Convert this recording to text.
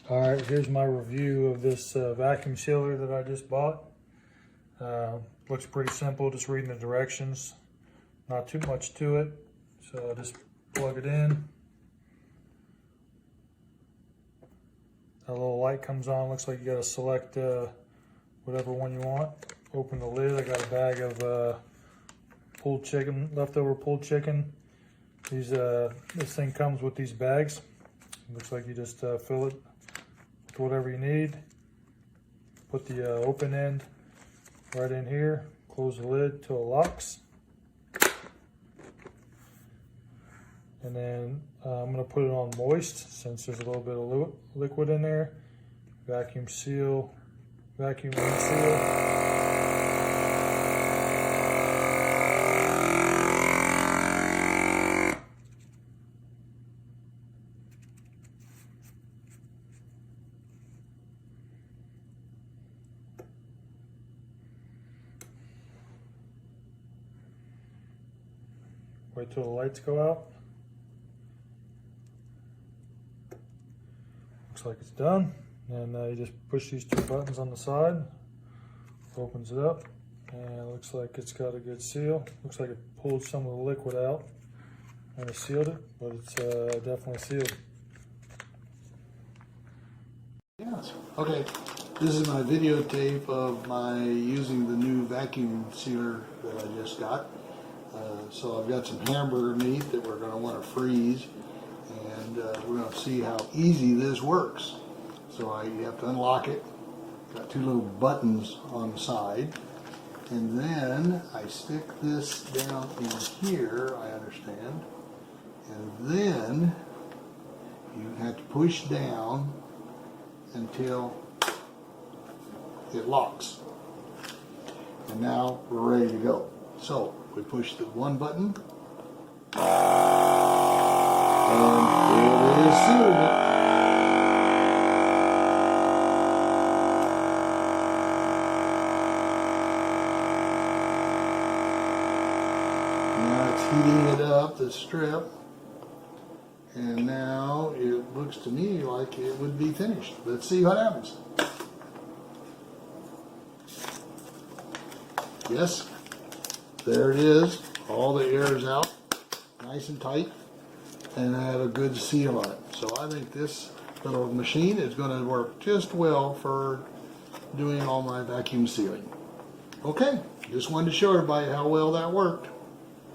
Alright, here's my review of this vacuum sealer that I just bought. Looks pretty simple, just reading the directions. Not too much to it. So I just plug it in. A little light comes on, looks like you gotta select whatever one you want. Open the lid, I got a bag of pulled chicken, leftover pulled chicken. This thing comes with these bags. Looks like you just fill it with whatever you need. Put the open end right in here. Close the lid till it locks. And then I'm going to put it on moist since there's a little bit of liquid in there. Vacuum seal, vacuum seal. Wait till the lights go out. Looks like it's done. And you just push these two buttons on the side. Opens it up. And it looks like it's got a good seal. Looks like it pulled some of the liquid out and it sealed it, but it's definitely sealed. Yes. Okay. This is my videotape of my using the new vacuum sealer that I just got. So I've got some hamburger meat that we're going to want to freeze, and we're going to see how easy this works. So you have to unlock it. Got two little buttons on the side, and then I stick this down in here, I understand, and then you have to push down until it locks. And now we're ready to go. So we push the one button, and it is sealed. Now it's heating it up, the strip, and now it looks to me like it would be finished. Let's see what happens. Yes. There it is, all the air is out, nice and tight, and I have a good seal on it. So I think this little machine is going to work just well for doing all my vacuum sealing. Okay, just wanted to show everybody how well that worked.